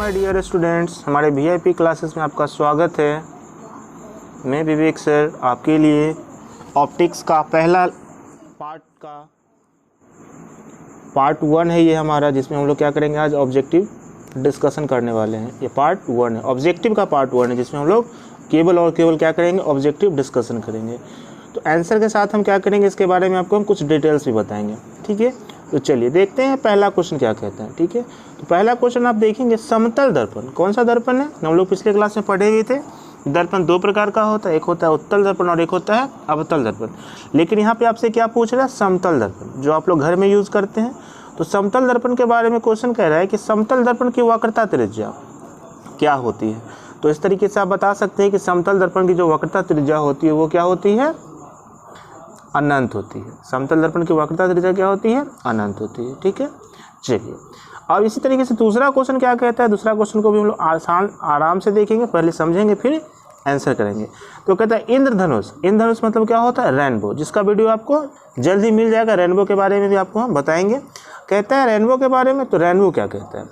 My dear students, हमारे VIP classes में आपका स्वागत है। मैं विवेक सर आपके लिए ऑप्टिक्स का पहला पार्ट 1 है ये हमारा, जिसमें हम लोग क्या करेंगे आज ऑब्जेक्टिव डिस्कशन करने वाले हैं। ये पार्ट 1 है, ऑब्जेक्टिव का पार्ट 1 है, जिसमें हम लोग केवल और केवल क्या करेंगे ऑब्जेक्टिव डिस्कशन करेंगे। तो आंसर के साथ हम क्या करेंगे इसके बारे में आपको हम कुछ डिटेल्स भी बताएंगे, ठीक है। तो चलिए देखते हैं पहला क्वेश्चन क्या कहता है, ठीक है। तो पहला क्वेश्चन आप देखेंगे, समतल दर्पण। कौन सा दर्पण है? हम लोग पिछले क्लास में पढ़े हुए थे। दर्पण दो प्रकार का होता है, एक होता है उत्तल दर्पण और एक होता है अवतल दर्पण। लेकिन यहाँ पे आपसे क्या पूछ रहा है? समतल दर्पण, जो आप लोग घर में यूज़ करते हैं। तो समतल दर्पण के बारे में क्वेश्चन कह रहा है कि समतल दर्पण की वक्रता त्रिज्या क्या होती है। तो इस तरीके से आप बता सकते हैं कि समतल दर्पण की जो वक्रता त्रिज्या होती है वो क्या होती है? अनंत होती है। समतल दर्पण की वक्रता त्रिज्या क्या होती है? अनंत होती है, ठीक है। चलिए अब इसी तरीके से दूसरा क्वेश्चन क्या कहता है, दूसरा क्वेश्चन को भी हम लोग आराम से देखेंगे, पहले समझेंगे फिर आंसर करेंगे। तो कहता है इंद्रधनुष। इंद्रधनुष मतलब क्या होता है? रेनबो, जिसका वीडियो आपको जल्दी मिल जाएगा। रेनबो के बारे में भी आपको हम बताएंगे। कहता है रेनबो के बारे में, तो रेनबो क्या कहता है?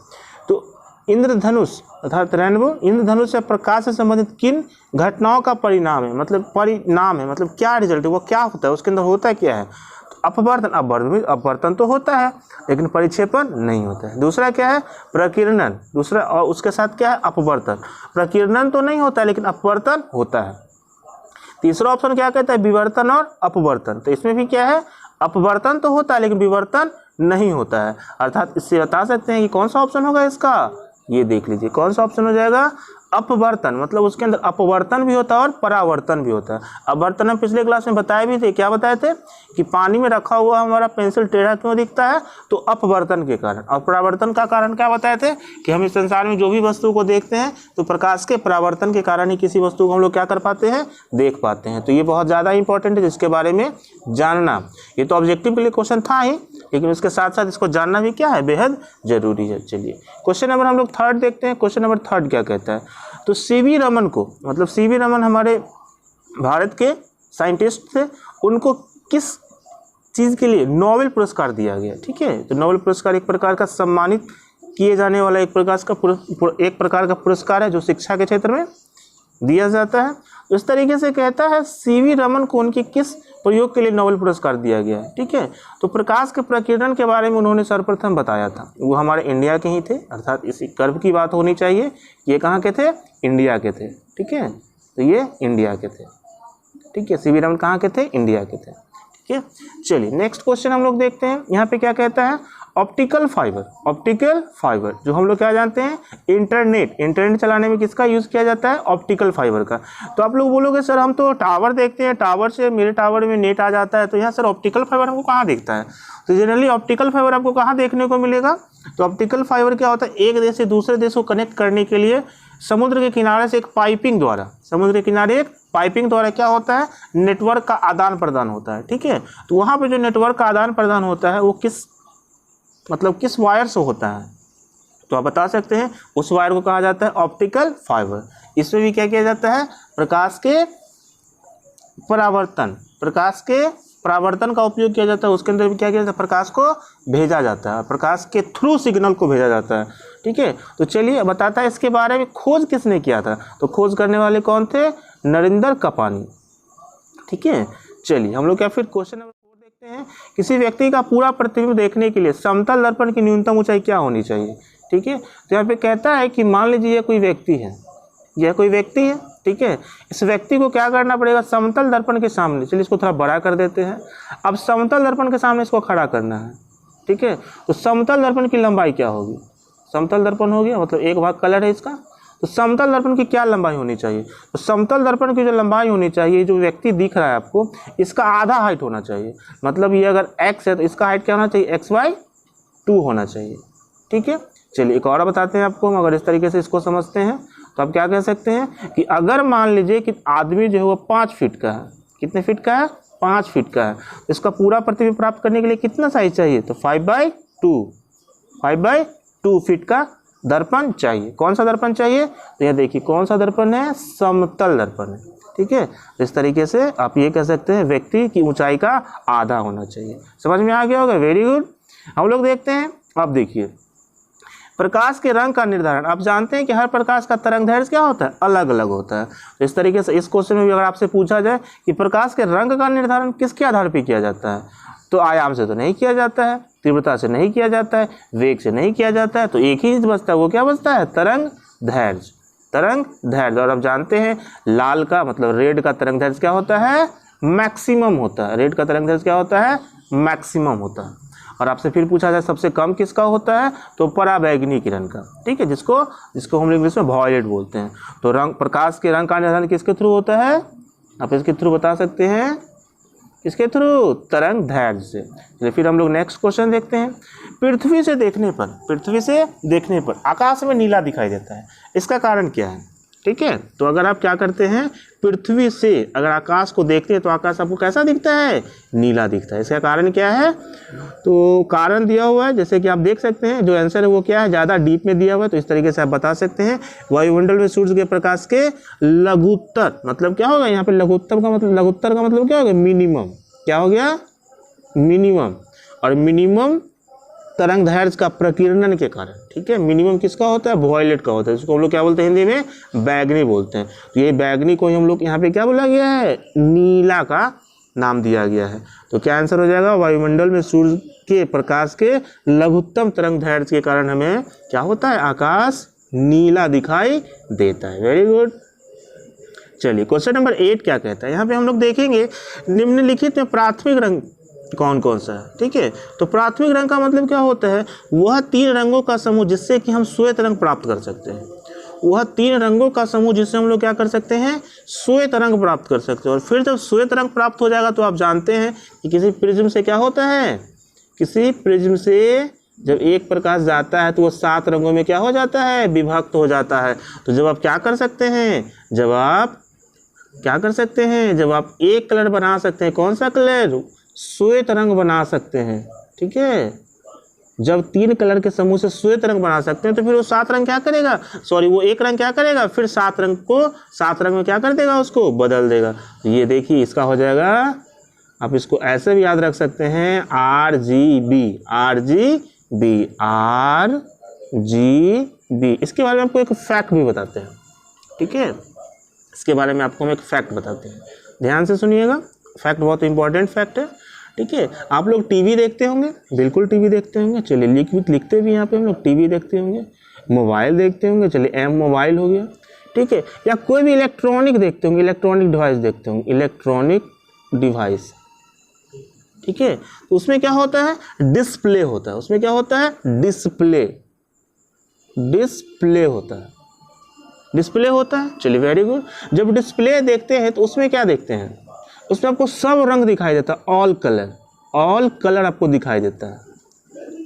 तो इंद्रधनुष अर्थात रेनबो, इंद्रधनुष या प्रकाश से संबंधित किन घटनाओं का परिणाम है, मतलब परिणाम है, मतलब क्या रिजल्ट है, वो क्या होता है, उसके अंदर होता क्या है? तो अपवर्तन। अपवर्तन तो होता है लेकिन परिक्षेपण नहीं होता है। दूसरा क्या है? प्रकीर्णन। दूसरा और उसके साथ क्या है? अपवर्तन। प्रकीर्णन तो नहीं होता है लेकिन अपवर्तन होता है। तीसरा ऑप्शन क्या कहता है? विवर्तन और अपवर्तन। तो इसमें भी क्या है? अपवर्तन तो होता है लेकिन विवर्तन नहीं होता है। अर्थात इससे बता सकते हैं कि कौन सा ऑप्शन होगा इसका। ये देख लीजिए कौन सा ऑप्शन हो जाएगा? अपवर्तन। मतलब उसके अंदर अपवर्तन भी होता है और परावर्तन भी होता है। अपवर्तन हम पिछले क्लास में बताए भी थे। क्या बताए थे? कि पानी में रखा हुआ हमारा पेंसिल टेढ़ा क्यों दिखता है? तो अपवर्तन के कारण। और परावर्तन का कारण क्या बताए थे? कि हम इस संसार में जो भी वस्तु को देखते हैं तो प्रकाश के परावर्तन के कारण ही किसी वस्तु को हम लोग क्या कर पाते हैं? देख पाते हैं। तो ये बहुत ज़्यादा इंपॉर्टेंट है, जिसके बारे में जानना। ये तो ऑब्जेक्टिव के लिए क्वेश्चन था ही, लेकिन उसके साथ साथ इसको जानना भी क्या है? बेहद जरूरी है। चलिए क्वेश्चन नंबर हम लोग 3 देखते हैं। क्वेश्चन नंबर 3 क्या कहता है? तो सीवी रमन को, मतलब सीवी रमन हमारे भारत के साइंटिस्ट थे, उनको किस चीज़ के लिए नोबेल पुरस्कार दिया गया? ठीक है, तो नोबेल पुरस्कार एक प्रकार का सम्मानित किए जाने वाला एक प्रकार का पुरस्कार है जो शिक्षा के क्षेत्र में दिया जाता है। इस तरीके से कहता है सीवी रमन को उनके किस प्रयोग के लिए नोबेल पुरस्कार दिया गया है? ठीक है, तो प्रकाश के प्रकीर्णन के बारे में उन्होंने सर्वप्रथम बताया था। वो हमारे इंडिया के ही थे, अर्थात इसी कर्व की बात होनी चाहिए। ये कहाँ के थे? इंडिया के थे, ठीक है। तो ये इंडिया के थे, ठीक है। सीवी रमन कहाँ के थे? इंडिया के थे, ठीक है। चलिए नेक्स्ट क्वेश्चन हम लोग देखते हैं। यहाँ पे क्या कहता है? Optical fibre. ऑप्टिकल फाइबर जो हम लोग क्या जानते हैं? इंटरनेट चलाने में किसका यूज़ किया जाता है? ऑप्टिकल फाइबर का। तो आप लोग बोलोगे सर हम तो टावर देखते हैं, टावर से मेरे टावर में नेट आ जाता है, तो यहाँ सर ऑप्टिकल फाइबर हमको कहाँ दिखता है? तो जनरली ऑप्टिकल फाइबर आपको कहाँ देखने को मिलेगा? तो ऑप्टिकल फाइबर क्या होता है? एक देश से दूसरे देश को कनेक्ट करने के लिए समुद्र के किनारे से एक पाइपिंग द्वारा, समुद्र के किनारे एक पाइपिंग द्वारा क्या होता है? नेटवर्क का आदान प्रदान होता है, ठीक है। तो वहाँ पे जो नेटवर्क का आदान प्रदान होता है वो किस वायर से होता है? तो आप बता सकते हैं उस वायर को कहा जाता है ऑप्टिकल फाइबर। इसमें भी क्या किया जाता है? प्रकाश के परावर्तन का उपयोग किया जाता है। उसके अंदर भी क्या किया जाता है? प्रकाश को भेजा जाता है, प्रकाश के थ्रू सिग्नल को भेजा जाता है, ठीक है। तो चलिए बताता है इसके बारे में खोज किसने किया था। तो खोज करने वाले कौन थे? नरेंद्र कपानी, ठीक है। चलिए हम लोग क्या फिर क्वेश्चन नंबर 4 देखते हैं। किसी व्यक्ति का पूरा प्रतिबिंब देखने के लिए समतल दर्पण की न्यूनतम ऊंचाई क्या होनी चाहिए? ठीक है, तो यहाँ पे कहता है कि मान लीजिए यह कोई व्यक्ति है, ठीक है। इस व्यक्ति को क्या करना पड़ेगा? समतल दर्पण के सामने, चलिए इसको थोड़ा बड़ा कर देते हैं। अब समतल दर्पण के सामने इसको खड़ा करना है, ठीक है। तो समतल दर्पण की लंबाई क्या होगी? समतल दर्पण हो गया, मतलब एक भाग कलर है इसका। तो समतल दर्पण की क्या लंबाई होनी चाहिए? तो समतल दर्पण की जो लंबाई होनी चाहिए, जो व्यक्ति दिख रहा है आपको, इसका आधा हाइट होना चाहिए। मतलब ये अगर x है तो इसका हाइट क्या होना चाहिए? x/2 होना चाहिए, ठीक है। चलिए एक और बताते हैं आपको। हम अगर इस तरीके से इसको समझते हैं तो आप क्या कह सकते हैं कि अगर मान लीजिए कि आदमी जो है वो 5 फीट का है। कितने फीट का है? 5 फीट का है। तो इसका पूरा प्रतिबिंब प्राप्त करने के लिए कितना साइज चाहिए? तो 5/2 फीट का दर्पण चाहिए। कौन सा दर्पण चाहिए? तो यह देखिए कौन सा दर्पण है? समतल दर्पण है, ठीक है। इस तरीके से आप ये कह सकते हैं व्यक्ति की ऊंचाई का आधा होना चाहिए। समझ में आ गया होगा? Very good. हम लोग देखते हैं। अब देखिए प्रकाश के रंग का निर्धारण, आप जानते हैं कि हर प्रकाश का तरंगदैर्घ्य क्या होता है, अलग अलग होता है। तो इस तरीके से इस क्वेश्चन में भी अगर आपसे पूछा जाए कि प्रकाश के रंग का निर्धारण किसके आधार पर किया जाता है, तो आयाम से तो नहीं किया जाता है, तीव्रता से नहीं किया जाता है, वेग से नहीं किया जाता है, तो एक ही बचता है, वो क्या बचता है, तरंगदैर्घ्य। तरंगदैर्घ्य, और आप जानते हैं लाल का मतलब रेड का तरंगदैर्घ्य क्या होता है, मैक्सिमम होता है। रेड का तरंगदैर्घ्य क्या होता है, मैक्सिमम होता है। और आपसे फिर पूछा जाए सबसे कम किसका होता है, तो पराबैंगनी किरण का, ठीक है, जिसको हम इंग्लिश में वॉयलेट बोलते हैं। तो रंग, प्रकाश के रंग का निर्धारण किसके थ्रू होता है, आप इसके थ्रू बता सकते हैं, किसके थ्रू, तरंगदैर्घ्य से। चलिए फिर हम लोग नेक्स्ट क्वेश्चन देखते हैं। पृथ्वी से देखने पर आकाश में नीला दिखाई देता है, इसका कारण क्या है, ठीक है। तो अगर आप क्या करते हैं, पृथ्वी से अगर आकाश को देखते हैं तो आकाश आपको कैसा दिखता है, नीला दिखता है। इसका कारण क्या है, तो कारण दिया हुआ है, जैसे कि आप देख सकते हैं, जो आंसर है वो क्या है, ज़्यादा डीप में दिया हुआ है, तो इस तरीके से आप बता सकते हैं। वायुमंडल में सूर्य के प्रकाश के लघुत्तर, मतलब क्या होगा यहाँ पे, लघुत्तर का मतलब क्या होगा, मिनिमम, क्या हो गया, मिनिमम। और मिनिमम तरंगदैर्घ्य का प्रकीर्णन के कारण, ठीक है। मिनिमम किसका होता है, वॉयलेट का होता है, जिसको हम लोग क्या बोलते हैं हिंदी में, बैगनी बोलते हैं। तो ये बैगनी को हम लोग यहाँ पे क्या बोला गया है, नीला का नाम दिया गया है। तो क्या आंसर हो जाएगा, वायुमंडल में सूर्य के प्रकाश के लघुत्तम तरंगदैर्घ्य के कारण हमें क्या होता है, आकाश नीला दिखाई देता है। Very good. चलिए क्वेश्चन नंबर 8 क्या कहता है, यहाँ पे हम लोग देखेंगे निम्नलिखित में प्राथमिक रंग कौन कौन सा है, ठीक है। तो प्राथमिक रंग का मतलब क्या होता है, वह 3 रंगों का समूह जिससे कि हम श्वेत रंग प्राप्त कर सकते हैं। वह 3 रंगों का समूह जिससे हम लोग क्या कर सकते हैं, श्वेत रंग प्राप्त कर सकते हैं। और फिर जब श्वेत रंग प्राप्त हो जाएगा तो आप जानते हैं कि किसी प्रिज्म से क्या होता है, किसी प्रिज्म से जब एक प्रकाश जाता है तो वो 7 रंगों में क्या हो जाता है, विभक्त हो जाता है। तो जब आप क्या कर सकते हैं, जब आप एक कलर बना सकते हैं, कौन सा कलर, श्वेत रंग बना सकते हैं, ठीक है। जब 3 कलर के समूह से श्वेत रंग बना सकते हैं तो फिर वो 7 रंग क्या करेगा, वो एक रंग क्या करेगा, फिर 7 रंग को 7 रंग में क्या कर देगा, उसको बदल देगा। तो ये देखिए इसका हो जाएगा, आप इसको ऐसे भी याद रख सकते हैं, RGB। इसके बारे में आपको एक फैक्ट भी बताते हैं, ठीक है। इसके बारे में आपको हम एक फैक्ट बताते हैं, ध्यान से सुनिएगा, फैक्ट बहुत इंपॉर्टेंट फैक्ट है, ठीक है। आप लोग टीवी देखते होंगे, बिल्कुल टीवी देखते होंगे, चलिए लिखते भी यहाँ पे हम लोग टीवी देखते होंगे, मोबाइल देखते होंगे, चलिए एम मोबाइल हो गया, ठीक है। या कोई भी इलेक्ट्रॉनिक देखते होंगे, इलेक्ट्रॉनिक डिवाइस देखते होंगे, इलेक्ट्रॉनिक डिवाइस, ठीक है। तो उसमें क्या होता है, डिस्प्ले होता है, उसमें क्या होता है, डिस्प्ले होता है। चलिए वेरी गुड। जब डिस्प्ले देखते हैं तो उसमें क्या देखते हैं, उसमें आपको सब रंग दिखाई देता है, ऑल कलर आपको दिखाई देता है,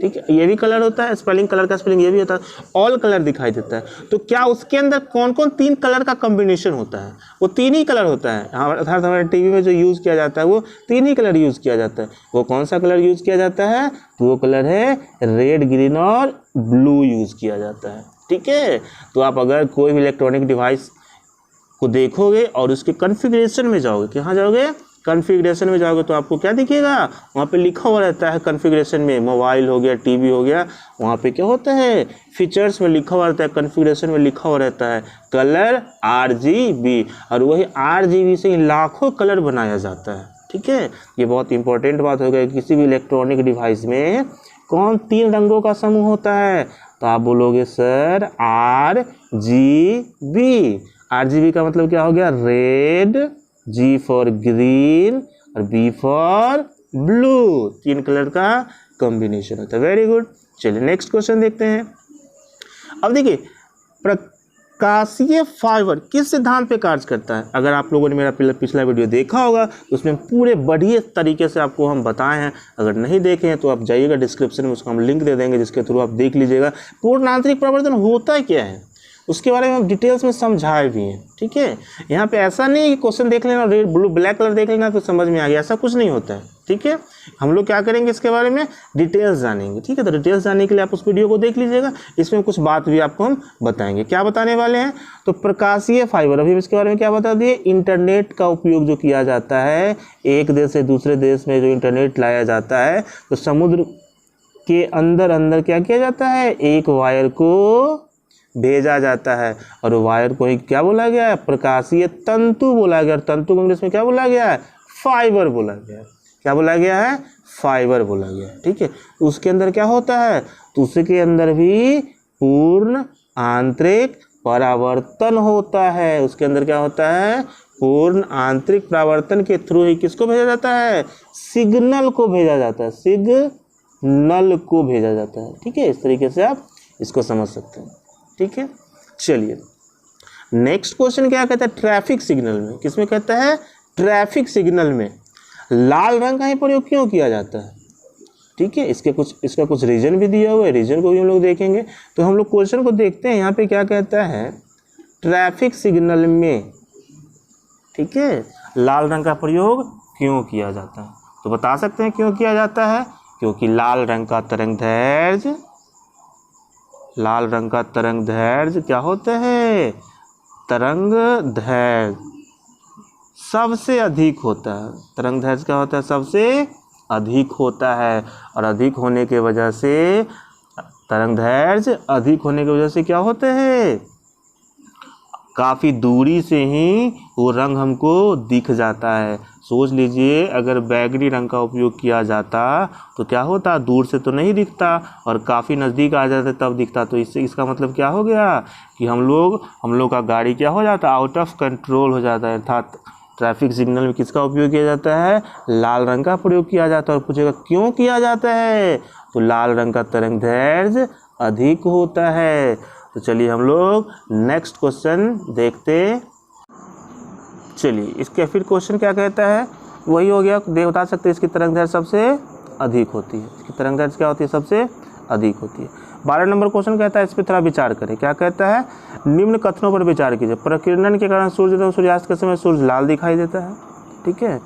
ठीक है। ये भी कलर होता है, स्पेलिंग कलर का स्पेलिंग ये भी होता है, ऑल कलर दिखाई देता है। तो क्या उसके अंदर कौन कौन 3 कलर का कॉम्बिनेशन होता है, वो 3 ही कलर होता है। अर्थात हमारे टीवी में जो यूज़ किया जाता है वो 3 ही कलर यूज़ किया जाता है। वो कौन सा कलर यूज़ किया जाता है, तो वो कलर है रेड, ग्रीन और ब्लू यूज़ किया जाता है, ठीक है। तो आप अगर कोई भी इलेक्ट्रॉनिक डिवाइस को देखोगे और उसके कॉन्फ़िगरेशन में जाओगे, कहाँ जाओगे, कॉन्फ़िगरेशन में जाओगे, तो आपको क्या दिखेगा, वहाँ पे लिखा हुआ रहता है कॉन्फ़िगरेशन में, मोबाइल हो गया, टीवी हो गया, वहाँ पे क्या होता है, फीचर्स में लिखा हुआ रहता है, कॉन्फ़िगरेशन में लिखा हुआ रहता है कलर RGB। और वही RGB से लाखों कलर बनाया जाता है, ठीक है। ये बहुत इंपॉर्टेंट बात हो गई, किसी भी इलेक्ट्रॉनिक डिवाइस में कौन 3 रंगों का समूह होता है, तो आप बोलोगे सर RGB का मतलब क्या हो गया, रेड, G फॉर ग्रीन और B फॉर ब्लू, 3 कलर का कॉम्बिनेशन होता है। Very good. चलिए नेक्स्ट क्वेश्चन देखते हैं। अब देखिए प्रकाशीय फाइबर किस सिद्धांत पे कार्य करता है। अगर आप लोगों ने मेरा पिछला वीडियो देखा होगा तो उसमें पूरे बढ़िया तरीके से आपको हम बताए हैं। अगर नहीं देखे हैं तो आप जाइएगा डिस्क्रिप्शन में, उसको हम लिंक दे देंगे, जिसके थ्रू आप देख लीजिएगा पूर्ण आंतरिक प्रवर्धन होता क्या है, उसके बारे में हम डिटेल्स में समझाए भी हैं, ठीक है। यहाँ पे ऐसा नहीं कि क्वेश्चन देख लेना, रेड ब्लू ब्लैक कलर देख लेना तो समझ में आ गया, ऐसा कुछ नहीं होता है, ठीक है। हम लोग क्या करेंगे, इसके बारे में डिटेल्स जानेंगे, ठीक है। तो डिटेल्स जानने के लिए आप उस वीडियो को देख लीजिएगा, इसमें कुछ बात भी आपको हम बताएंगे। क्या बताने वाले हैं, तो प्रकाशीय फाइबर, अभी इसके बारे में क्या बता दिए, इंटरनेट का उपयोग जो किया जाता है, एक देश से दूसरे देश में जो इंटरनेट लाया जाता है, तो समुद्र के अंदर अंदर क्या किया जाता है, एक वायर को भेजा जाता है, और वायर को ही क्या बोला गया है, प्रकाशीय तंतु बोला गया। और तंतु को इंग्लिश में क्या बोला गया है, फाइबर बोला गया है। क्या बोला गया है, फाइबर बोला गया है। ठीक है, उसके अंदर क्या होता है, तो उसके अंदर भी पूर्ण आंतरिक परावर्तन होता है। उसके अंदर क्या होता है, पूर्ण आंतरिक परावर्तन के थ्रू ही किसको भेजा जाता है, सिग्नल को भेजा जाता है, सिग्नल को भेजा जाता है। ठीक है, इस तरीके से आप इसको समझ सकते हैं। ठीक है, चलिए नेक्स्ट क्वेश्चन क्या कहता है, ट्रैफिक सिग्नल में, किसमें कहता है, ट्रैफिक सिग्नल में लाल रंग का ही प्रयोग क्यों किया जाता है। ठीक है, इसका कुछ रीजन भी दिया हुआ है, रीजन को भी हम लोग देखेंगे। तो हम लोग क्वेश्चन को देखते हैं, यहाँ पे क्या कहता है, ट्रैफिक सिग्नल में, ठीक है, लाल रंग का प्रयोग क्यों किया जाता है। तो बता सकते हैं क्यों किया जाता है, क्योंकि लाल रंग का तरंग दैर्घ्य क्या होता है, तरंग दैर्घ्य सबसे अधिक होता है। तरंग दैर्घ्य क्या होता है, सबसे अधिक होता है, और अधिक होने के वजह से, तरंग दैर्घ्य अधिक होने की वजह से क्या होते हैं, काफ़ी दूरी से ही वो रंग हमको दिख जाता है। सोच लीजिए अगर बैगनी रंग का उपयोग किया जाता तो क्या होता, दूर से तो नहीं दिखता और काफ़ी नज़दीक आ जाते तब दिखता। तो इससे इसका मतलब क्या हो गया कि हम लोग का गाड़ी क्या हो जाता, आउट ऑफ कंट्रोल हो जाता है। अर्थात ट्रैफिक सिग्नल में किसका उपयोग किया जाता है, लाल रंग का प्रयोग किया जाता है। और पूछेगा क्यों किया जाता है, तो लाल रंग का तरंग दैर्घ्य अधिक होता है। तो चलिए हम लोग नेक्स्ट क्वेश्चन देखते। चलिए इसके फिर क्वेश्चन क्या कहता है, वही हो गया, बता सकते हैं इसकी तरंग दैर्घ्य सबसे अधिक होती है। इसकी तरंग दैर्घ्य क्या होती है, सबसे अधिक होती है। 12 नंबर क्वेश्चन कहता है, इस पर थोड़ा विचार करें। क्या कहता है, निम्न कथनों पर विचार कीजिए। प्रकीर्णन के कारण सूर्यास्त के समय सूर्य लाल दिखाई देता है। ठीक है,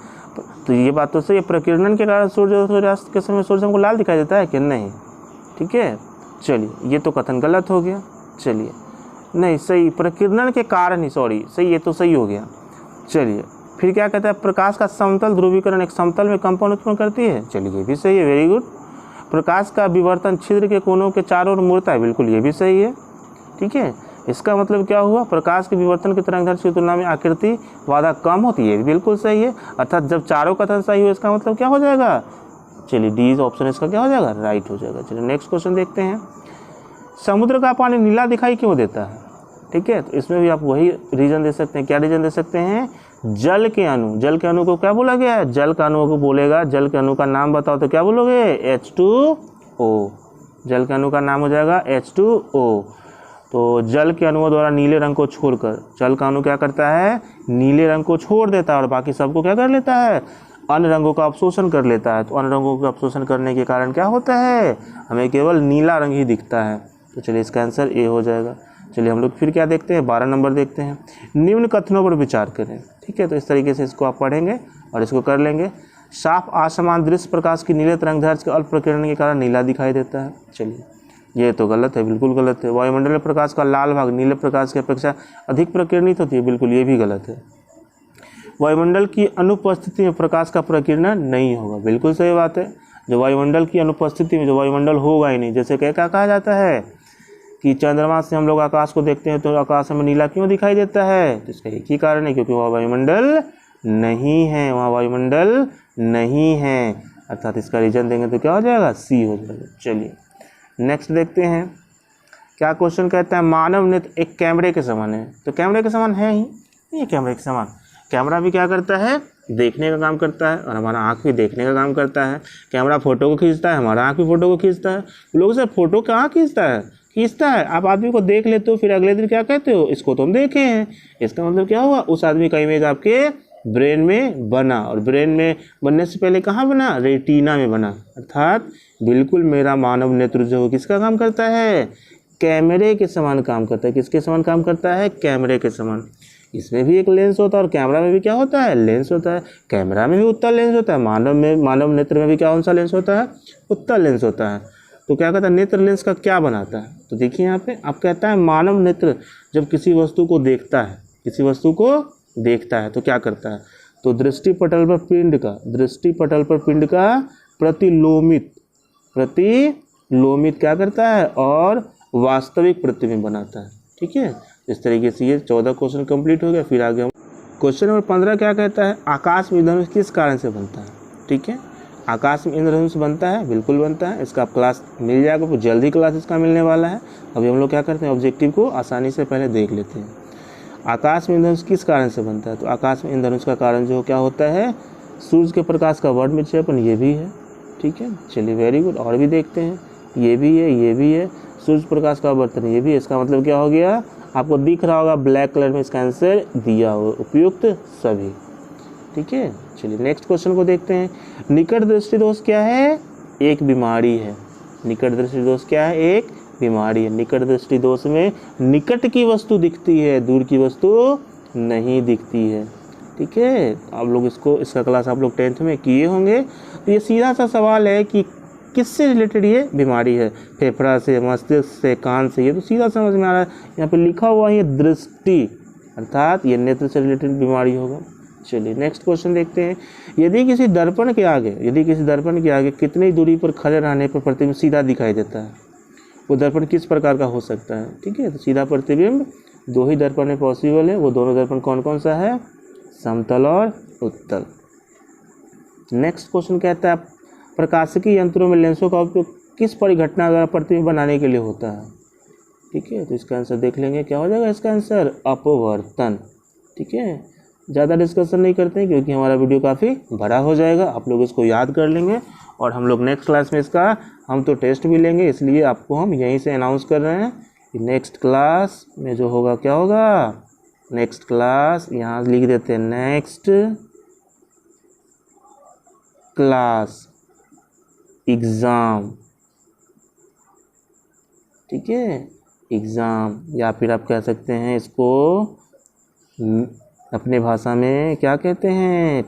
तो ये बात तो सही है, प्रकीर्णन के कारण सूर्यास्त के समय सूर्य हमको लाल दिखाई देता है कि नहीं। ठीक है, चलिए ये तो कथन गलत हो गया। चलिए नहीं सही, प्रकीर्णन के कारण ही, सॉरी सही, ये तो सही हो गया। चलिए फिर क्या कहता है, प्रकाश का समतल ध्रुवीकरण एक समतल में कंपन उत्पन्न करती है। चलिए ये भी सही है, वेरी गुड। प्रकाश का विवर्तन छिद्र के कोनों के चारों ओर मुड़ता है, बिल्कुल ये भी सही है। ठीक है, इसका मतलब क्या हुआ, प्रकाश के विवर्तन की तरंग दैर्घ्य की तुलना में आकृति वादा कम होती है, बिल्कुल सही है। अर्थात जब चारों कथन सही हो इसका मतलब क्या हो जाएगा, चलिए डी ऑप्शन इसका क्या हो जाएगा, राइट हो जाएगा। चलिए नेक्स्ट क्वेश्चन देखते हैं, समुद्र का पानी नीला दिखाई क्यों देता है। ठीक है, तो इसमें भी आप वही रीजन दे सकते हैं। क्या रीजन दे सकते हैं, जल के अणु को क्या बोला गया है, जल के अणु को बोलेगा, जल के अणु का नाम बताओ तो क्या बोलोगे, H2O। जल के अणु का नाम हो जाएगा H2O। तो जल के अणुओं द्वारा नीले रंग को छोड़कर, जल का अणु क्या करता है, नीले रंग को छोड़ देता है और बाकी सबको क्या कर लेता है, अन्य रंगों का अवशोषण कर लेता है। तो अन्य रंगों का अवशोषण करने के कारण क्या होता है, हमें केवल नीला रंग ही दिखता है। तो चलिए इसका आंसर ए हो जाएगा। चलिए हम लोग फिर क्या देखते हैं, 12 नंबर देखते हैं, निम्न कथनों पर विचार करें। ठीक है, तो इस तरीके से इसको आप पढ़ेंगे और इसको कर लेंगे। साफ असमान दृश्य प्रकाश की नीले तरंग दैर्घ्य के अल्प प्रकीर्णन के कारण नीला दिखाई देता है। चलिए ये तो गलत है, बिल्कुल गलत है। वायुमंडल में प्रकाश का लाल भाग नीले प्रकाश की अपेक्षा अधिक प्रकीर्णित होती है, बिल्कुल ये भी गलत है। वायुमंडल की अनुपस्थिति में प्रकाश का प्रकीर्णन नहीं होगा, बिल्कुल सही बात है। जो वायुमंडल की अनुपस्थिति में, जो वायुमंडल होगा ही नहीं, जैसे क्या कहा जाता है कि चंद्रमा से हम लोग आकाश को देखते हैं तो आकाश में नीला क्यों दिखाई देता है, तो इसका एक ही कारण है, क्योंकि वहाँ वायुमंडल नहीं है, वहाँ वायुमंडल नहीं है। अर्थात इसका रीजन देंगे तो क्या हो जाएगा, सी हो जाएगा। चलिए नेक्स्ट देखते हैं, क्या क्वेश्चन कहता है, मानव नेत्र एक कैमरे के समान है। तो कैमरे के समान है ही, ये कैमरे के समान, कैमरा भी क्या करता है, देखने का काम करता है, और हमारा आँख भी देखने का काम करता है। कैमरा फोटो को खींचता है, हमारा आँख भी फोटो को खींचता है। लोग सर फोटो कहाँ खींचता है, आप आदमी को देख लेते हो, फिर अगले दिन क्या कहते हो, इसको तो हम देखे हैं। इसका मतलब क्या हुआ, उस आदमी का इमेज आपके ब्रेन में बना, और ब्रेन में बनने से पहले कहाँ बना, रेटिना में बना। अर्थात बिल्कुल मेरा मानव नेत्र जो किसका काम करता है, कैमरे के समान काम करता है। किसके समान काम करता है, कैमरे के समान। इसमें भी एक लेंस होता है और कैमरा में भी क्या होता है, लेंस होता है। कैमरा में भी उत्तल लेंस होता है, मानव नेत्र में भी क्या कौन सा लेंस होता है, उत्तल लेंस होता है। तो क्या कहता है, नेत्र लेंस का क्या बनाता है, तो देखिए यहाँ पे आप कहता है मानव नेत्र जब किसी वस्तु को देखता है तो क्या करता है, तो दृष्टि पटल पर पिंड का प्रतिलोमित लोमित क्या करता है और वास्तविक प्रतिबिंब बनाता है। ठीक है, इस तरीके से ये 14 क्वेश्चन कंप्लीट हो गया। फिर आगे हम क्वेश्चन नंबर 15 क्या कहता है, आकाश में इंद्रधनुष किस कारण से बनता है। ठीक है, आकाश में इंद्रधनुष बनता है, बिल्कुल बनता है। इसका क्लास मिल जाएगा, तो जल्दी क्लास इसका मिलने वाला है। अभी हम लोग क्या करते हैं, ऑब्जेक्टिव को आसानी से पहले देख लेते हैं। आकाश में इंद्रधनुष किस कारण से बनता है, तो आकाश में इंद्रधनुष का कारण जो क्या होता है, सूर्य के प्रकाश का वर्ण विक्षेपण, ये भी है। ठीक है, चलिए वेरी गुड। और भी देखते हैं, ये भी है, ये भी है, सूर्य प्रकाश का आवर्तन, ये भी है। इसका मतलब क्या हो गया, आपको दिख रहा होगा ब्लैक कलर में इसका आंसर दिया हो, उपयुक्त सभी। ठीक है, चलिए नेक्स्ट क्वेश्चन को देखते हैं। निकट दृष्टि दोष क्या है, एक बीमारी है। निकट दृष्टि दोष क्या है, एक बीमारी है। निकट दृष्टि दोष में निकट की वस्तु दिखती है, दूर की वस्तु नहीं दिखती है। ठीक है, आप लोग इसका क्लास आप लोग 10th में किए होंगे। तो ये सीधा सा सवाल है कि किससे रिलेटेड ये बीमारी है, फेफड़ा से, मस्तिष्क से, कान से, ये तो सीधा समझ में आ रहा है। यहाँ पे लिखा हुआ है दृष्टि, अर्थात ये नेत्र से रिलेटेड बीमारी होगा। चलिए नेक्स्ट क्वेश्चन देखते हैं। यदि किसी दर्पण के आगे कितनी दूरी पर खड़े रहने पर प्रतिबिंब सीधा दिखाई देता है, वो दर्पण किस प्रकार का हो सकता है। ठीक है, तो सीधा प्रतिबिंब 2 ही दर्पण में पॉसिबल है। वो दोनों दर्पण कौन कौन सा है, समतल और उत्तल। नेक्स्ट क्वेश्चन कहता है, प्रकाशिकी यंत्रों में लेंसों का उपयोग किस परिघटना द्वारा प्रतिबिंब बनाने के लिए होता है। ठीक है, तो इसका आंसर देख लेंगे, क्या हो जाएगा इसका आंसर, अपवर्तन। ठीक है, ज़्यादा डिस्कशन नहीं करते हैं क्योंकि हमारा वीडियो काफ़ी बड़ा हो जाएगा। आप लोग इसको याद कर लेंगे और हम लोग नेक्स्ट क्लास में इसका हम तो टेस्ट भी लेंगे, इसलिए आपको हम यहीं से अनाउंस कर रहे हैं कि नेक्स्ट क्लास में जो होगा क्या होगा, नेक्स्ट क्लास, यहाँ लिख देते हैं नेक्स्ट क्लास एग्ज़ाम। ठीक है, एग्ज़ाम, या फिर आप कह सकते हैं इसको अपने भाषा में क्या कहते हैं,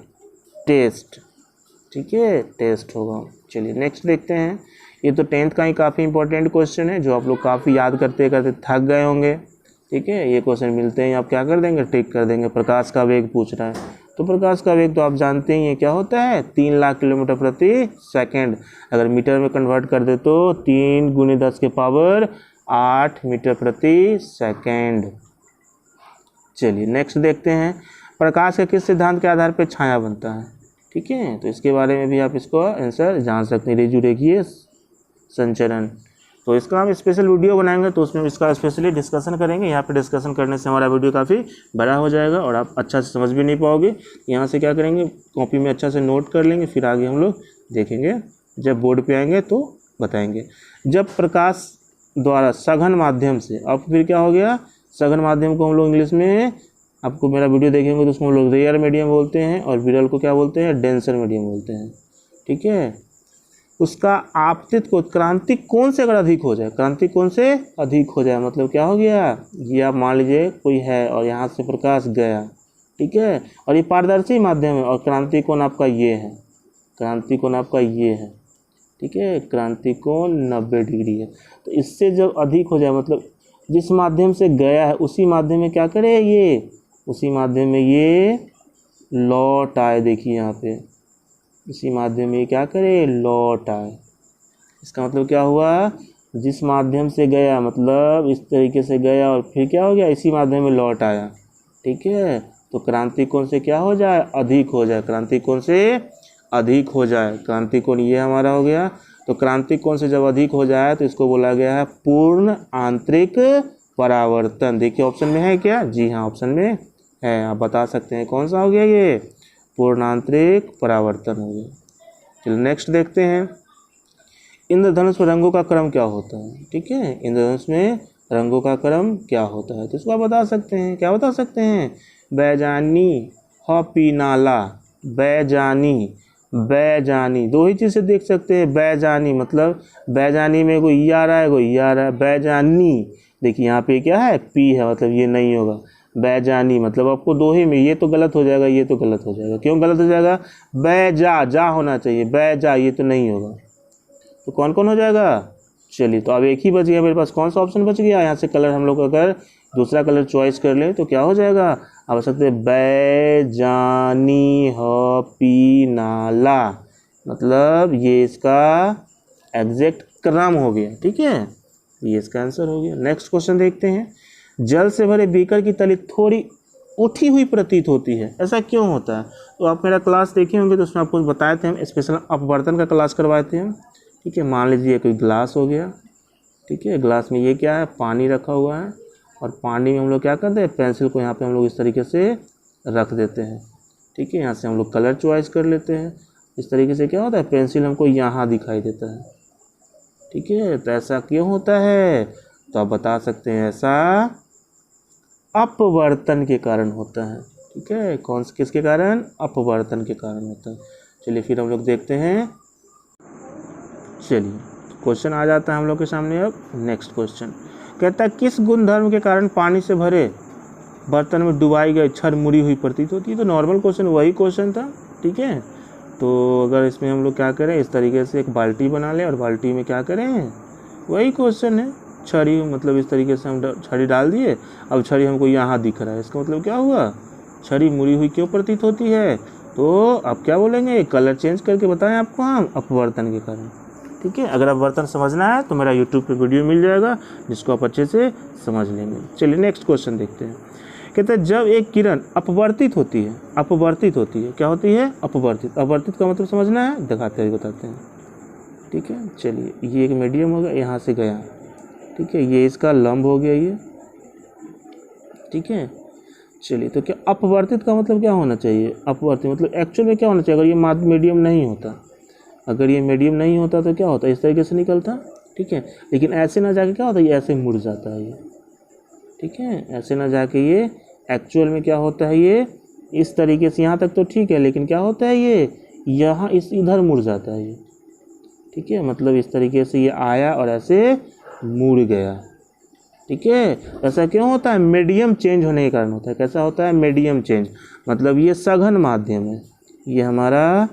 टेस्ट। ठीक है, टेस्ट होगा। चलिए नेक्स्ट देखते हैं। ये तो 10th का ही काफ़ी इंपॉर्टेंट क्वेश्चन है, जो आप लोग काफ़ी याद करते करते थक गए होंगे। ठीक है, ये क्वेश्चन मिलते हैं आप क्या कर देंगे, टिक कर देंगे। प्रकाश का वेग पूछ रहा है, तो प्रकाश का वेग तो आप जानते ही हैं क्या होता है, 3 लाख किलोमीटर प्रति सेकंड। अगर मीटर में कन्वर्ट कर दे तो 3 × 10⁸ मीटर प्रति सेकंड। चलिए नेक्स्ट देखते हैं। प्रकाश के किस सिद्धांत के आधार पर छाया बनता है। ठीक है, तो इसके बारे में भी आप इसको आंसर जान सकते हैं, रेखीय संचरण। तो इसका हम स्पेशल वीडियो बनाएंगे, तो उसमें इसका स्पेशली डिस्कशन करेंगे। यहाँ पे डिस्कशन करने से हमारा वीडियो काफ़ी बड़ा हो जाएगा और आप अच्छा से समझ भी नहीं पाओगे। यहाँ से क्या करेंगे, कॉपी में अच्छा से नोट कर लेंगे, फिर आगे हम लोग देखेंगे, जब बोर्ड पे आएंगे तो बताएंगे। जब प्रकाश द्वारा सघन माध्यम से, अब फिर क्या हो गया, सघन माध्यम को हम लोग इंग्लिश में, आपको मेरा वीडियो देखेंगे तो उसको हम लोग रेयर मीडियम बोलते हैं, और विरल को क्या बोलते हैं, डेंसर मीडियम बोलते हैं। ठीक है, उसका आपतित को क्रांतिक कोण से अगर अधिक हो जाए, क्रांतिक कोण से अधिक हो जाए मतलब क्या हो गया, ये आप मान लीजिए कोई है और यहाँ से प्रकाश गया। ठीक है, और ये पारदर्शी माध्यम है और क्रांतिक कोण आपका ये है, क्रांतिक कोण आपका ये है। ठीक है, क्रांतिक कोण 90 डिग्री है। तो इससे जब अधिक हो जाए, मतलब जिस माध्यम से गया है उसी माध्यम में क्या करे, ये उसी माध्यम में ये लौट आए। देखिए यहाँ पे इसी माध्यम में क्या करे, लौट आए। इसका मतलब क्या हुआ, जिस माध्यम से गया मतलब इस तरीके से गया और फिर क्या हो गया, इसी माध्यम में लौट आया। ठीक है, तो क्रांतिक कोण से क्या हो जाए, अधिक हो जाए, क्रांतिक कोण से अधिक हो जाए। क्रांतिक कोण ये हमारा हो गया। तो क्रांतिक कोण से जब अधिक हो जाए तो इसको बोला गया है पूर्ण आंतरिक परावर्तन। देखिए ऑप्शन में है क्या, जी हाँ ऑप्शन में है, आप बता सकते हैं कौन सा हो गया, ये पूर्ण आंतरिक परावर्तन हो गया। चलिए नेक्स्ट देखते हैं। इंद्रधनुष में रंगों का क्रम क्या होता है। ठीक है, इंद्रधनुष में रंगों का क्रम क्या होता है, तो इसको आप बता सकते हैं, क्या बता सकते हैं, बैजानी, हॉपीनाला, बैजानी, बैजानी, 2 ही चीज़ से देख सकते हैं। बैजानी मतलब बैजानी में कोई ई आ रहा है, कोई ई आ रहा है। बैजानी देखिए यहाँ पे क्या है, पी है, मतलब ये नहीं होगा। बैजानी मतलब आपको 2 ही में, ये तो गलत हो जाएगा, ये तो गलत हो जाएगा। क्यों गलत हो जाएगा, बैजा, जा होना चाहिए, बैजा, ये तो नहीं होगा। तो कौन कौन हो जाएगा, चलिए तो अब एक ही बच गया मेरे पास, कौन सा ऑप्शन बच गया। यहाँ से कलर हम लोग अगर दूसरा कलर चॉइस कर लें तो क्या हो जाएगा, आप बता सकते हैं बैजानी हॉपीनाला, मतलब ये इसका एग्जैक्ट क्रम हो गया। ठीक है, ये इसका आंसर हो गया। नेक्स्ट क्वेश्चन देखते हैं। जल से भरे बीकर की तली थोड़ी उठी हुई प्रतीत होती है, ऐसा क्यों होता है? तो आप मेरा क्लास देखे होंगे तो उसमें आपको बताए थे, हम स्पेशल अपवर्तन का क्लास करवाए थे हम। ठीक है, मान लीजिए कोई ग्लास हो गया। ठीक है, ग्लास में ये क्या है, पानी रखा हुआ है, और पानी में हम लोग क्या करते हैं, पेंसिल को यहाँ पे हम लोग इस तरीके से रख देते हैं। ठीक है, यहाँ से हम लोग कलर चॉइस कर लेते हैं। इस तरीके से क्या होता है, पेंसिल हमको यहाँ दिखाई देता है। ठीक है, तो ऐसा क्यों होता है? तो आप बता सकते हैं ऐसा अपवर्तन के कारण होता है। ठीक है, कौन से किसके कारण? अपवर्तन के कारण होता है। चलिए फिर हम लोग देखते हैं। चलिए क्वेश्चन आ जाता है हम लोग के सामने। अब नेक्स्ट क्वेश्चन कहता है किस गुणधर्म के कारण पानी से भरे बर्तन में डुबाई गई छड़ मुड़ी हुई प्रतीत होती है? तो नॉर्मल क्वेश्चन वही क्वेश्चन था। ठीक है, तो अगर इसमें हम लोग क्या करें, इस तरीके से एक बाल्टी बना लें और बाल्टी में क्या करें, वही क्वेश्चन है, छड़ी, मतलब इस तरीके से हम छड़ी डाल दिए। अब छड़ी हमको यहाँ दिख रहा है, इसका मतलब क्या हुआ, छड़ी मुड़ी हुई क्यों प्रतीत होती है? तो आप क्या बोलेंगे, कलर चेंज करके बताएं आपको हम, अपवर्तन के कारण। ठीक है, अगर अपवर्तन समझना है तो मेरा यूट्यूब पे वीडियो मिल जाएगा जिसको आप अच्छे से समझ लेंगे। चलिए नेक्स्ट क्वेश्चन देखते हैं। कहते हैं जब एक किरण अपवर्तित होती है, अपवर्तित होती है, क्या होती है, अपवर्तित। अपवर्तित का मतलब समझना है, दिखाते हुए बताते हैं। ठीक है, चलिए ये एक मीडियम हो गया, यहाँ से गया। ठीक है, ये इसका लंब हो गया ये। ठीक है, चलिए तो क्या अपवर्तित का मतलब क्या होना चाहिए, अपवर्तित मतलब एक्चुअल में क्या होना चाहिए? अगर ये मीडियम नहीं होता, अगर ये मीडियम नहीं होता तो क्या होता, इस तरीके से निकलता। ठीक है, लेकिन ऐसे ना जाके क्या होता है, ये ऐसे मुड़ जाता है ये। ठीक है, ऐसे ना जाके ये एक्चुअल में क्या होता है, ये इस तरीके से, यहाँ तक तो ठीक है, लेकिन क्या होता है, ये यहाँ इधर मुड़ जाता है ये। ठीक है, मतलब इस तरीके से ये आया और ऐसे मुड़ गया। ठीक है, ऐसा क्यों होता है, मीडियम चेंज होने के कारण होता है। कैसा होता है, मीडियम चेंज, मतलब ये सघन माध्यम है, ये हमारा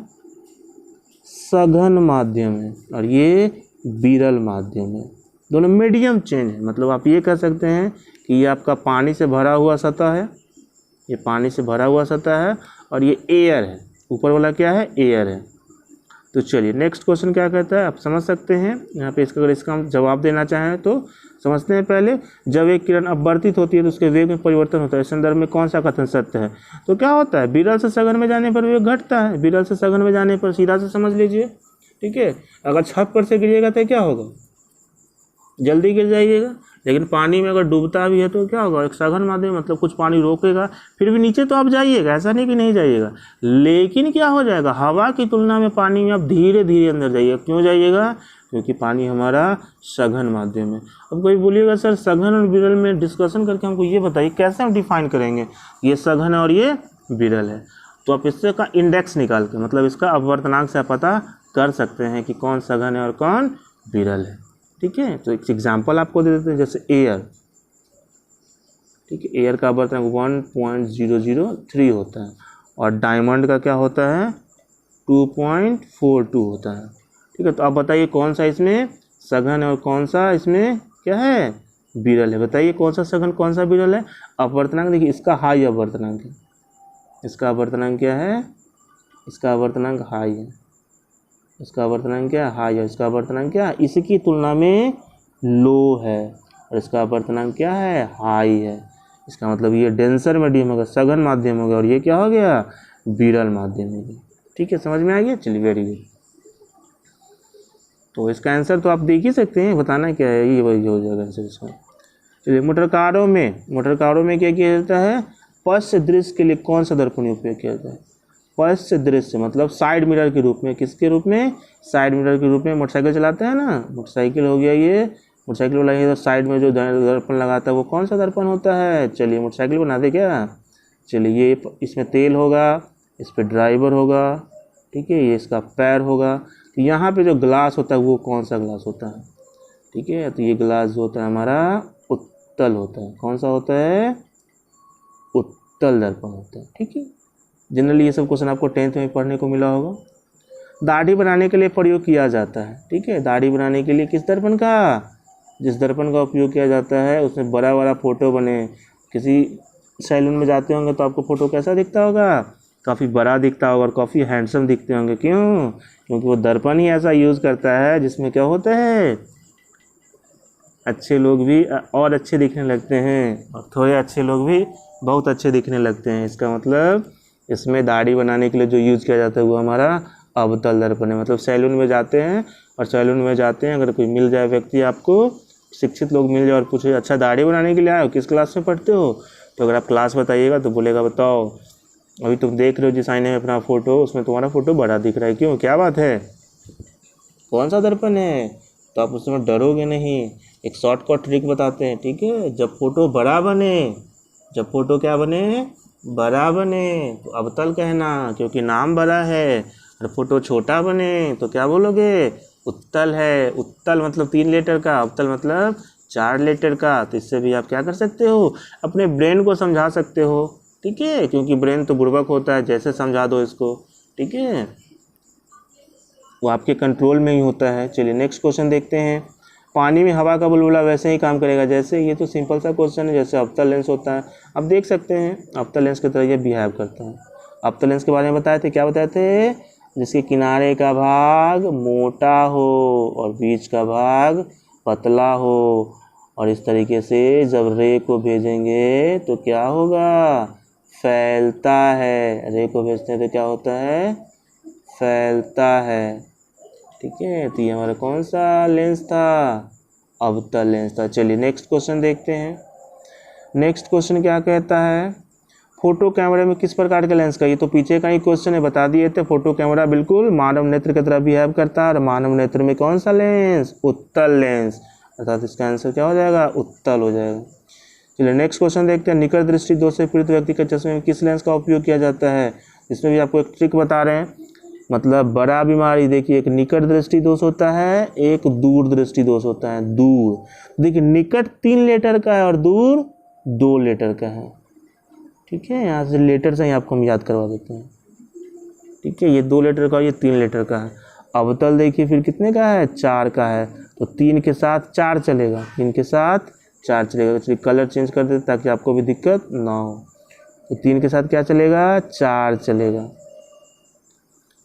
सघन माध्यम है और ये विरल माध्यम है, दोनों मीडियम चेंज है। मतलब आप ये कह सकते हैं कि ये आपका पानी से भरा हुआ सतह है, ये पानी से भरा हुआ सतह है, और ये एयर है, ऊपर वाला क्या है, एयर है। तो चलिए नेक्स्ट क्वेश्चन क्या कहता है, आप समझ सकते हैं यहाँ पे। इसका अगर इसका हम जवाब देना चाहें तो समझते हैं पहले। जब एक किरण अपवर्तित होती है तो उसके वेग में परिवर्तन होता है, इस संदर्भ में कौन सा कथन सत्य है? तो क्या होता है, विरल से सघन में जाने पर वेग घटता है, विरल से सघन में जाने पर, सीधा से समझ लीजिए। ठीक है, अगर छत पर से गिरिएगा तो क्या होगा, जल्दी गिर जाइएगा, लेकिन पानी में अगर डूबता भी है तो क्या होगा, एक सघन माध्यम, मतलब कुछ पानी रोकेगा, फिर भी नीचे तो आप जाइएगा, ऐसा नहीं कि नहीं जाइएगा, लेकिन क्या हो जाएगा, हवा की तुलना में पानी में आप धीरे धीरे अंदर जाइएगा। क्यों जाइएगा, क्योंकि पानी हमारा सघन माध्यम है। अब कोई बोलिएगा सर सघन और विरल में डिस्कशन करके हमको ये बताइए कैसे हम डिफाइन करेंगे ये सघन है और ये विरल है? तो आप इससे का इंडेक्स निकाल के, मतलब इसका अपवर्तनांक से आप पता कर सकते हैं कि कौन सघन है और कौन विरल है। ठीक है, तो एक एग्जाम्पल आपको दे देते हैं, जैसे एयर। ठीक है, एयर का अपवर्तनांक 1.003 होता है, और डायमंड का क्या होता है, 2.42 होता है। ठीक है, तो आप बताइए कौन सा इसमें सघन है और कौन सा इसमें क्या है, विरल है? बताइए कौन सा सघन कौन सा विरल है? अपवर्तनांक देखिए, इसका हाई अपवर्तनांक है, इसका अपवर्तनांक क्या है, इसका अपवर्तनांक हाई है, इसका अपवर्तनांक क्या है, हाई है, इसका अपवर्तनांक क्या है, इसकी तुलना में लो है, और इसका अपवर्तनांक क्या है, हाई है। इसका मतलब ये डेंसर मीडियम होगा, सघन माध्यम हो गया, और ये क्या हो गया, विरल माध्यम हो गया। ठीक है, समझ में आ गया? चलिए वेरी गुड। तो इसका आंसर तो आप देख ही सकते हैं, बताना क्या है, ये वही हो जाएगा आंसर इसका। चलिए मोटरकारों में क्या किया जाता है, पश्च दृश्य के लिए कौन सा दर्पण उपयोग किया जाता है? पश्च दृश्य मतलब साइड मिरर के रूप में, किसके रूप में, साइड मिरर के रूप में। मोटरसाइकिल चलाते हैं ना, मोटरसाइकिल हो गया ये, मोटरसाइकिल वाला ये तो साइड में जो दर्पण लगाता है वो कौन सा दर्पण होता है? चलिए मोटरसाइकिल बना दे क्या? चलिए ये इसमें तेल होगा, इस पर ड्राइवर होगा, ठीक है, ये इसका पैर होगा। तो यहाँ पे जो ग्लास होता है वो कौन सा ग्लास होता है? ठीक है, तो ये ग्लास जो होता है हमारा उत्तल होता है। कौन सा होता है? उत्तल दर्पण होता है। ठीक है, जनरली ये सब क्वेश्चन आपको 10th में पढ़ने को मिला होगा। दाढ़ी बनाने के लिए प्रयोग किया जाता है। ठीक है, दाढ़ी बनाने के लिए किस दर्पण का, जिस दर्पण का उपयोग किया जाता है उसमें बड़ा बड़ा फोटो बने। किसी सैलून में जाते होंगे तो आपको फ़ोटो कैसा दिखता होगा, काफ़ी बड़ा दिखता होगा और काफ़ी हैंडसम दिखते होंगे। क्यों? क्योंकि वो दर्पण ही ऐसा यूज़ करता है जिसमें क्या होता है, अच्छे लोग भी और अच्छे दिखने लगते हैं और थोड़े अच्छे लोग भी बहुत अच्छे दिखने लगते हैं। इसका मतलब इसमें दाढ़ी बनाने के लिए जो यूज़ किया जाता है वो हमारा अवतल दर्पण है। मतलब सैलून में जाते हैं और सैलून में जाते हैं, अगर कोई मिल जाए व्यक्ति, आपको शिक्षित लोग मिल जाए और पूछे अच्छा दाढ़ी बनाने के लिए आए हो, किस क्लास में पढ़ते हो, तो अगर आप क्लास बताइएगा तो बोलेगा बताओ अभी तुम देख रहे हो जिस आईने में अपना फ़ोटो, उसमें तुम्हारा फ़ोटो बड़ा दिख रहा है। क्यों, क्या बात है, कौन सा दर्पण है? तो आप उसमें डरोगे नहीं। एक शॉर्टकट ट्रिक बताते हैं, ठीक है। जब फ़ोटो बड़ा बने, जब फ़ोटो क्या बने, बड़ा बने, तो अवतल कहना, क्योंकि नाम बड़ा है। और फ़ोटो छोटा बने तो क्या बोलोगे, उत्तल है। उत्तल मतलब 3 लेटर का, अवतल मतलब 4 लेटर का। तो इससे भी आप क्या कर सकते हो, अपने ब्रेन को समझा सकते हो, ठीक है। क्योंकि ब्रेन तो बुड़बक होता है, जैसे समझा दो इसको, ठीक है, वो आपके कंट्रोल में ही होता है। चलिए नेक्स्ट क्वेश्चन देखते हैं। पानी में हवा का बुलबुला वैसे ही काम करेगा जैसे, ये तो सिंपल सा क्वेश्चन है, जैसे अवतल लेंस होता है। अब देख सकते हैं अवतल लेंस की तरह ये बिहेव करता है। अवतल लेंस के बारे में बताए थे, क्या बताए थे, जिसके किनारे का भाग मोटा हो और बीच का भाग पतला हो, और इस तरीके से जब रे को भेजेंगे तो क्या होगा, फैलता है। रे को भेजते हैं तो क्या होता है, फैलता है, ठीक है। तो ये हमारा कौन सा लेंस था, अवतल लेंस था। चलिए नेक्स्ट क्वेश्चन देखते हैं। नेक्स्ट क्वेश्चन क्या कहता है, फोटो कैमरे में किस प्रकार के लेंस का, ये तो पीछे का ही क्वेश्चन है, बता दिए थे। फोटो कैमरा बिल्कुल मानव नेत्र की तरह बिहेव करता है, और मानव नेत्र में कौन सा लेंस, उत्तल लेंस, अर्थात इसका आंसर क्या हो जाएगा, उत्तल हो जाएगा। चलिए नेक्स्ट क्वेश्चन देखते हैं। निकट दृष्टि दोष से पीड़ित व्यक्ति के चश्मे में किस लेंस का उपयोग किया जाता है। इसमें भी आपको एक ट्रिक बता रहे हैं, मतलब बड़ा बीमारी, देखिए एक निकट दृष्टि दोष होता है, एक दूर दृष्टि दोष होता है। दूर देखिए निकट 3 लेटर का है और दूर 2 लेटर का है, ठीक है। यहाँ से लेटर से ही आपको हम याद करवा देते हैं, ठीक है। ये 2 लेटर का, ये 3 लेटर का है। अवतल देखिए फिर कितने का है, 4 का है, तो 3 के साथ 4 चलेगा, 3 के साथ 4 चलेगा। चलिए कलर चेंज कर देते ताकि आपको भी दिक्कत ना हो। तो 3 के साथ क्या चलेगा, 4 चलेगा,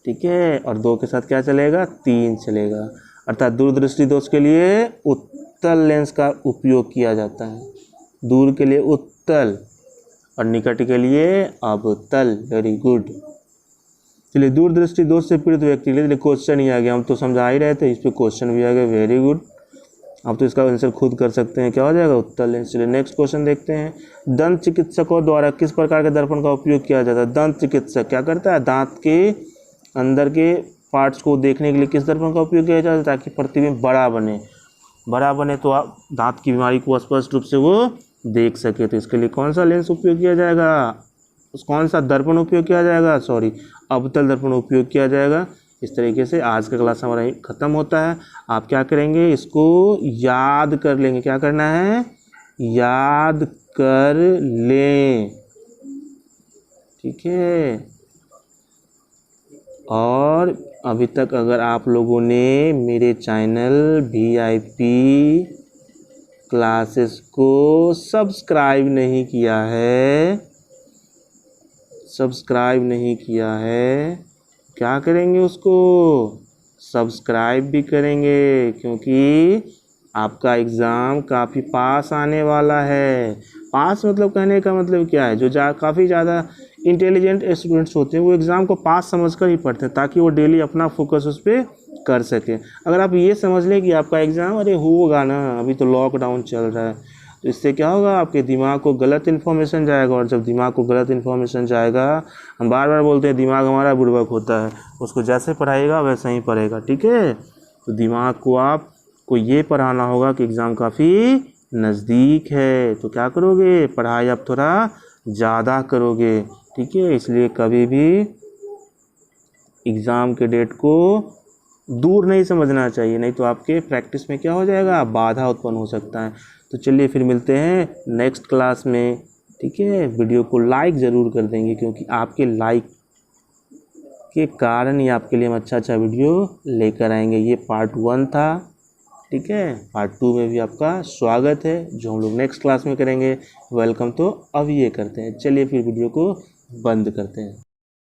ठीक है। और 2 के साथ क्या चलेगा, 3 चलेगा। अर्थात दूरदृष्टि दोष के लिए उत्तल लेंस का उपयोग किया जाता है। दूर के लिए उत्तल और निकट के लिए अवतल। Very good. चलिए दूरदृष्टि दोष से पीड़ित व्यक्ति के लिए क्वेश्चन ही आ गया, हम तो समझा ही रहे थे, इस पर क्वेश्चन भी आ गया। वेरी गुड, आप तो इसका आंसर खुद कर सकते हैं, क्या हो जाएगा, उत्तल लेंस। चलिए नेक्स्ट क्वेश्चन देखते हैं। दंत चिकित्सकों द्वारा किस प्रकार के दर्पण का उपयोग किया जाता है। दंत चिकित्सक क्या करता है, दांत के अंदर के पार्ट्स को देखने के लिए किस दर्पण का उपयोग किया जाता है, ताकि प्रतिबिंब बड़ा बने। बड़ा बने तो आप दांत की बीमारी को स्पष्ट रूप से वो देख सके। तो इसके लिए कौन सा लेंस उपयोग किया जाएगा, कौन सा दर्पण उपयोग किया जाएगा, सॉरी अवतल दर्पण उपयोग किया जाएगा। इस तरीके से आज का क्लास हमारा ख़त्म होता है। आप क्या करेंगे, इसको याद कर लेंगे। क्या करना है, याद कर लें, ठीक है। और अभी तक अगर आप लोगों ने मेरे चैनल VIP क्लासेस को सब्सक्राइब नहीं किया है, सब्सक्राइब नहीं किया है, क्या करेंगे, उसको सब्सक्राइब भी करेंगे, क्योंकि आपका एग्ज़ाम काफ़ी पास आने वाला है। पास मतलब कहने का मतलब क्या है, जो काफ़ी ज़्यादा इंटेलिजेंट स्टूडेंट्स होते हैं वो एग्ज़ाम को पास समझकर ही पढ़ते हैं, ताकि वो डेली अपना फोकस उस पर कर सकें। अगर आप ये समझ लें कि आपका एग्ज़ाम अरे होगा ना, अभी तो लॉकडाउन चल रहा है, तो इससे क्या होगा, आपके दिमाग को गलत इन्फॉर्मेशन जाएगा। और जब दिमाग को गलत इन्फॉर्मेशन जाएगा, हम बार बार बोलते हैं दिमाग हमारा बुड़बक होता है, उसको जैसे पढ़ाएगा वैसे ही पढ़ेगा, ठीक है। तो दिमाग को आपको ये पढ़ाना होगा कि एग्ज़ाम काफ़ी नज़दीक है, तो क्या करोगे, पढ़ाई आप थोड़ा ज़्यादा करोगे, ठीक है। इसलिए कभी भी एग्ज़ाम के डेट को दूर नहीं समझना चाहिए, नहीं तो आपके प्रैक्टिस में क्या हो जाएगा, बाधा उत्पन्न हो सकता है। तो चलिए फिर मिलते हैं नेक्स्ट क्लास में, ठीक है। वीडियो को लाइक ज़रूर कर देंगे, क्योंकि आपके लाइक के कारण ही आपके लिए हम अच्छा वीडियो लेकर आएंगे। ये पार्ट 1 था, ठीक है। पार्ट 2 में भी आपका स्वागत है, जो हम लोग नेक्स्ट क्लास में करेंगे। वेलकम तो अब ये करते हैं, चलिए फिर वीडियो को बंद करते हैं।